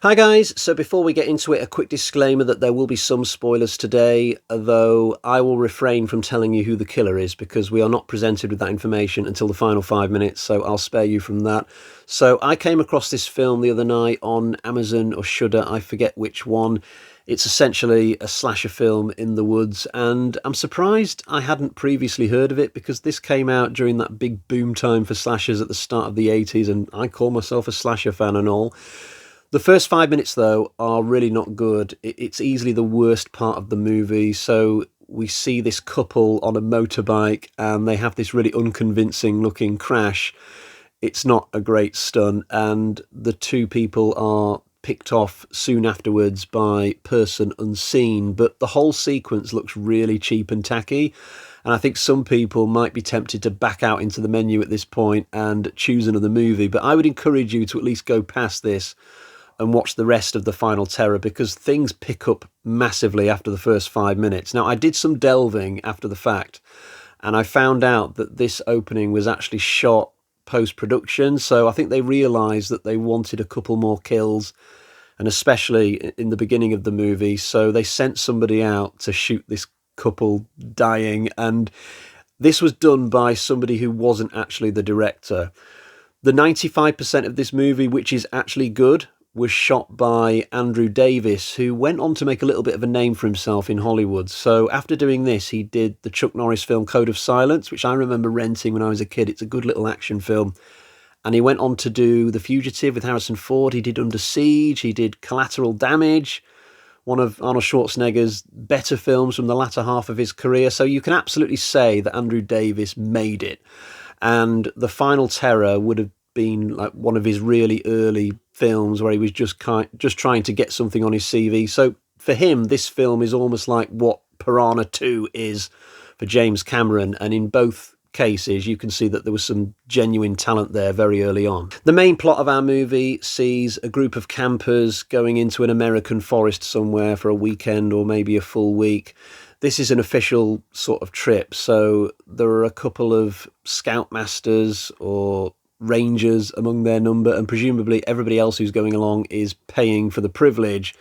Hi guys, so before we get into it, a quick disclaimer that there will be some spoilers today, though I will refrain from telling you who the killer is because we are not presented with that information until the final 5 minutes, so I'll spare you from that. So I came across this film the other night on Amazon or Shudder, I forget which one. It's essentially a slasher film in the woods, and I'm surprised I hadn't previously heard of it because this came out during that big boom time for slashers at the start of the 80s, and I call myself a slasher fan and all. The first 5 minutes, though, are really not good. It's easily the worst part of the movie. So we see this couple on a motorbike and they have this really unconvincing looking crash. It's not a great stunt, and the two people are picked off soon afterwards by person unseen. But the whole sequence looks really cheap and tacky. And I think some people might be tempted to back out into the menu at this point and choose another movie. But I would encourage you to at least go past this and watch the rest of The Final Terror because things pick up massively after the first 5 minutes. Now, I did some delving after the fact, and I found out that this opening was actually shot post-production, so I think they realised that they wanted a couple more kills, and especially in the beginning of the movie, so they sent somebody out to shoot this couple dying, and this was done by somebody who wasn't actually the director. The 95% of this movie, which is actually good, was shot by Andrew Davis, who went on to make a little bit of a name for himself in Hollywood. So after doing this, he did the Chuck Norris film Code of Silence, which I remember renting when I was a kid. It's a good little action film. And he went on to do The Fugitive with Harrison Ford. He did Under Siege. He did Collateral Damage, one of Arnold Schwarzenegger's better films from the latter half of his career. So you can absolutely say that Andrew Davis made it. And The Final Terror would have been like one of his really early films where he was just trying to get something on his CV. So for him, this film is almost like what Piranha 2 is for James Cameron, and in both cases you can see that there was some genuine talent there very early on. The main plot of our movie sees a group of campers going into an American forest somewhere for a weekend or maybe a full week. This is an official sort of trip, so there are a couple of scoutmasters or rangers among their number, and presumably everybody else who's going along is paying for the privilege.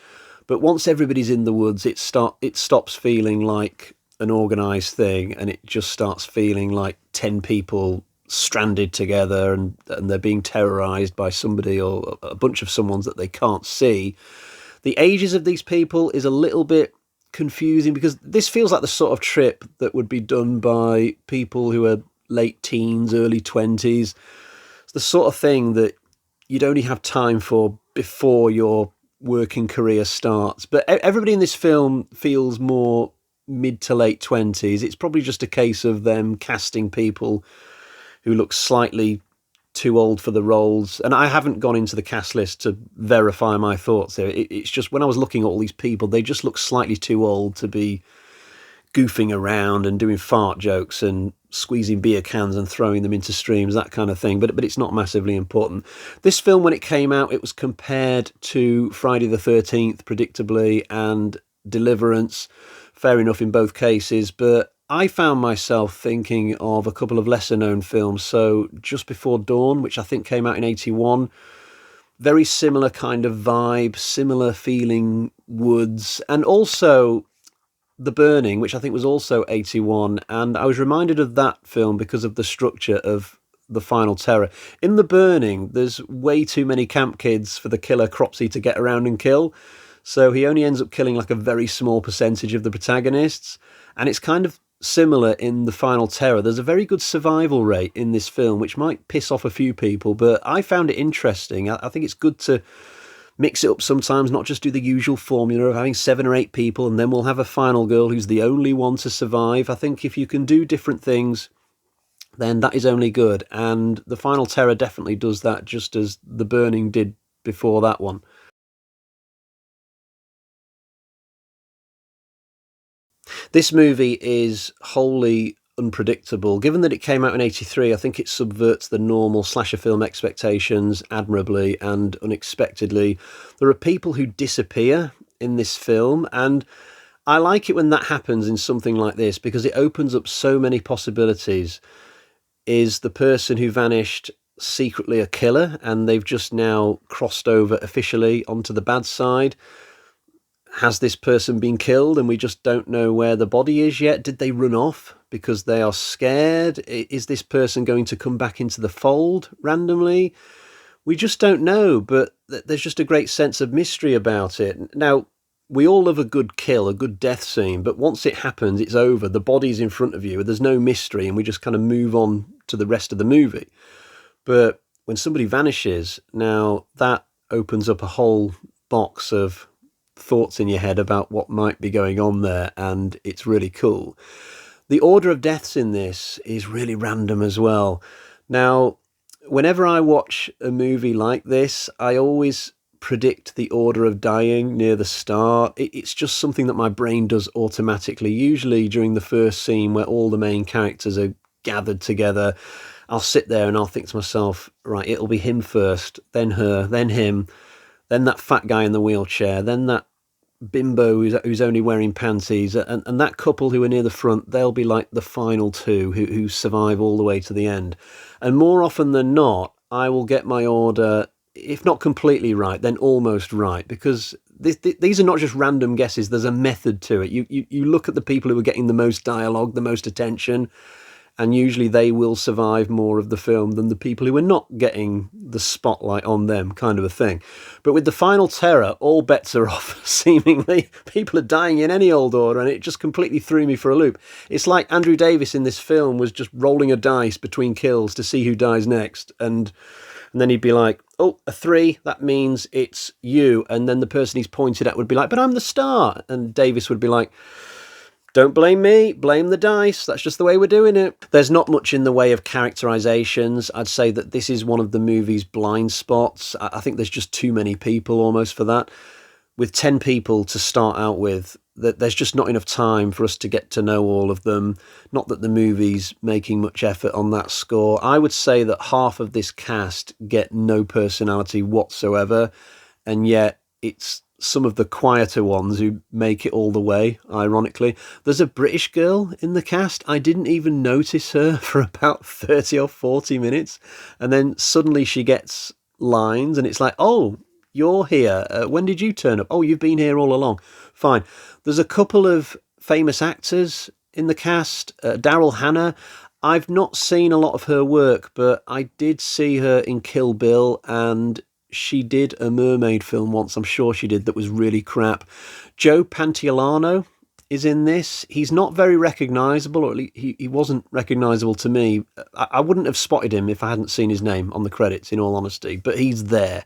But once everybody's in the woods, it stops feeling like an organised thing, and it just starts feeling like 10 people stranded together, and they're being terrorised by somebody or a bunch of someones that they can't see. The ages of these people is a little bit confusing because this feels like the sort of trip that would be done by people who are late teens, early 20s. It's the sort of thing that you'd only have time for before your working career starts. But everybody in this film feels more mid to late 20s. It's probably just a case of them casting people who look slightly too old for the roles. And I haven't gone into the cast list to verify my thoughts here. It's just when I was looking at all these people, they just look slightly too old to be goofing around and doing fart jokes and squeezing beer cans and throwing them into streams, that kind of thing. But it's not massively important. This film, when it came out, it was compared to Friday the 13th, predictably, and Deliverance. Fair enough in both cases, but I found myself thinking of a couple of lesser known films. So Just Before Dawn, which I think came out in 81, very similar kind of vibe, similar feeling woods, and also The Burning, which I think was also 81, and I was reminded of that film because of the structure of The Final Terror. In The Burning, there's way too many camp kids for the killer Cropsey to get around and kill, so he only ends up killing like a very small percentage of the protagonists, and it's kind of similar in The Final Terror. There's a very good survival rate in this film, which might piss off a few people, but I found it interesting. I think it's good to mix it up sometimes, not just do the usual formula of having 7 or 8 people and then we'll have a final girl who's the only one to survive. I think if you can do different things, then that is only good. And The Final Terror definitely does that, just as The Burning did before that one. This movie is wholly unpredictable. Given that it came out in 83, I think it subverts the normal slasher film expectations admirably and unexpectedly. There are people who disappear in this film, and I like it when that happens in something like this because it opens up so many possibilities. Is the person who vanished secretly a killer and they've just now crossed over officially onto the bad side? Has this person been killed and we just don't know where the body is yet? Did they run off because they are scared? Is this person going to come back into the fold randomly? We just don't know, but there's just a great sense of mystery about it. Now, we all love a good kill, a good death scene, but once it happens, it's over. The body's in front of you, there's no mystery, and we just kind of move on to the rest of the movie. But when somebody vanishes, now that opens up a whole box of thoughts in your head about what might be going on there, and it's really cool. The order of deaths in this is really random as well. Now, whenever I watch a movie like this, I always predict the order of dying near the start. It's just something that my brain does automatically, usually during the first scene where all the main characters are gathered together. I'll sit there and I'll think to myself, right, it'll be him first, then her, then him, then that fat guy in the wheelchair, then that bimbo who's only wearing panties, and that couple who are near the front, they'll be like the final two who survive all the way to the end. And more often than not, I will get my order, if not completely right, then almost right, because these are not just random guesses. There's a method to it. You look at the people who are getting the most dialogue, the most attention, and usually they will survive more of the film than the people who are not getting the spotlight on them, kind of a thing. But with the final terror, all bets are off, seemingly. People are dying in any old order, and it just completely threw me for a loop. It's like Andrew Davis in this film was just rolling a dice between kills to see who dies next, and then he'd be like, oh, a 3, that means it's you. And then the person he's pointed at would be like, but I'm the star. And Davis would be like, don't blame me, blame the dice. That's just the way we're doing it. There's not much in the way of characterizations. I'd say that this is one of the movie's blind spots. I think there's just too many people almost for that. With 10 people to start out with, there's just not enough time for us to get to know all of them. Not that the movie's making much effort on that score. I would say that half of this cast get no personality whatsoever, and yet it's some of the quieter ones who make it all the way, ironically. There's a British girl in the cast. I didn't even notice her for about 30 or 40 minutes. And then suddenly she gets lines and it's like, oh, you're here. When did you turn up? Oh, you've been here all along. Fine. There's a couple of famous actors in the cast. Daryl Hannah. I've not seen a lot of her work, but I did see her in Kill Bill, and she did a mermaid film once, I'm sure she did, that was really crap. Joe Pantoliano is in this. He's not very recognisable, or at least he wasn't recognisable to me. I wouldn't have spotted him if I hadn't seen his name on the credits, in all honesty, but he's there.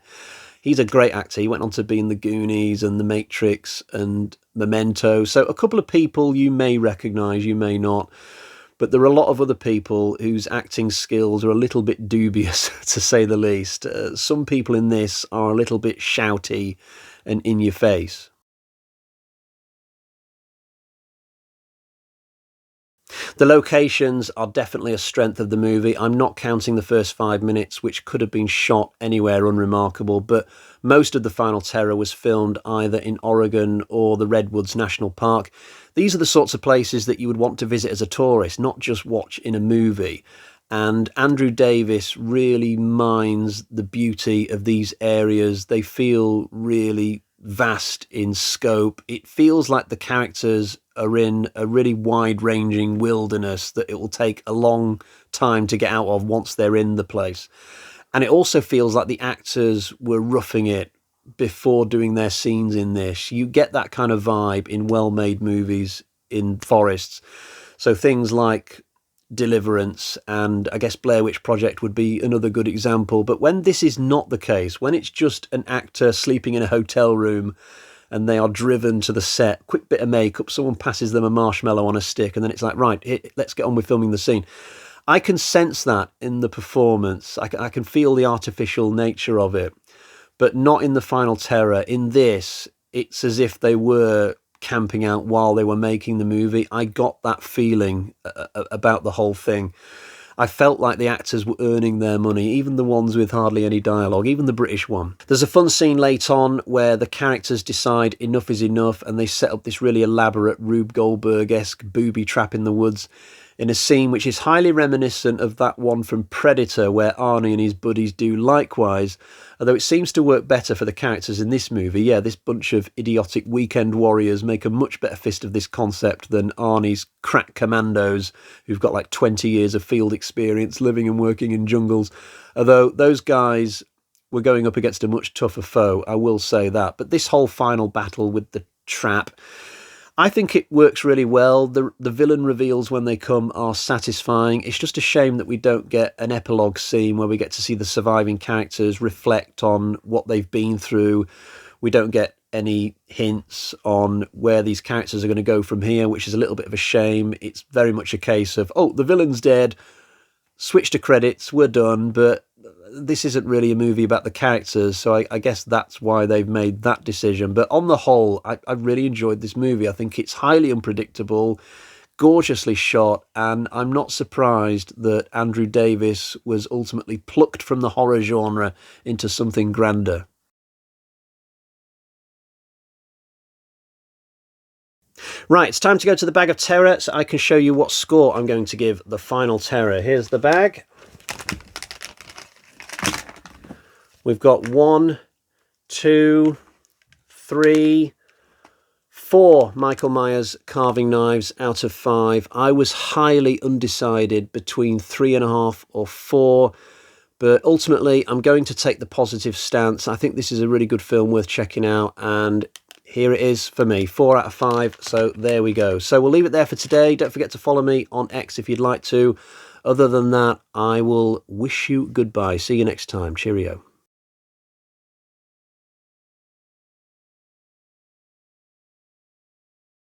He's a great actor. He went on to be in The Goonies and The Matrix and Memento. So a couple of people you may recognise, you may not. But there are a lot of other people whose acting skills are a little bit dubious, to say the least. Some people in this are a little bit shouty and in your face. The locations are definitely a strength of the movie. I'm not counting the first 5 minutes, which could have been shot anywhere unremarkable, but most of the final terror was filmed either in Oregon or the Redwoods National Park. These are the sorts of places that you would want to visit as a tourist, not just watch in a movie. And Andrew Davis really mines the beauty of these areas. They feel really vast in scope. It feels like the characters are in a really wide-ranging wilderness that it will take a long time to get out of once they're in the place. And it also feels like the actors were roughing it before doing their scenes in this. You get that kind of vibe in well-made movies in forests. So things like Deliverance and I guess Blair Witch Project would be another good example. But when this is not the case, when it's just an actor sleeping in a hotel room and they are driven to the set, quick bit of makeup, someone passes them a marshmallow on a stick, and then it's like, right, let's get on with filming the scene. I can sense that in the performance. I can feel the artificial nature of it, but not in the final terror. In this, it's as if they were camping out while they were making the movie. I got that feeling about the whole thing. I felt like the actors were earning their money, even the ones with hardly any dialogue, even the British one. There's a fun scene late on where the characters decide enough is enough and they set up this really elaborate Rube Goldberg-esque booby trap in the woods. in a scene which is highly reminiscent of that one from Predator, where Arnie and his buddies do likewise, although it seems to work better for the characters in this movie. Yeah, this bunch of idiotic weekend warriors make a much better fist of this concept than Arnie's crack commandos, who've got like 20 years of field experience living and working in jungles. Although those guys were going up against a much tougher foe, I will say that. But this whole final battle with the trap, I think it works really well. The villain reveals when they come are satisfying. It's just a shame that we don't get an epilogue scene where we get to see the surviving characters reflect on what they've been through. We don't get any hints on where these characters are going to go from here, which is a little bit of a shame. It's very much a case of, oh, the villain's dead, switch to credits, we're done, but this isn't really a movie about the characters, so I guess that's why they've made that decision. But on the whole, I really enjoyed this movie. I think it's highly unpredictable, gorgeously shot, and I'm not surprised that Andrew Davis was ultimately plucked from the horror genre into something grander. Right, it's time to go to the bag of terror so I can show you what score I'm going to give the final terror. Here's the bag. We've got 1, 2, 3, 4 Michael Myers carving knives out of 5. I was highly undecided between 3.5 or 4, but ultimately I'm going to take the positive stance. I think this is a really good film worth checking out, and here it is for me, 4 out of 5. So there we go. So we'll leave it there for today. Don't forget to follow me on X if you'd like to. Other than that, I will wish you goodbye. See you next time. Cheerio.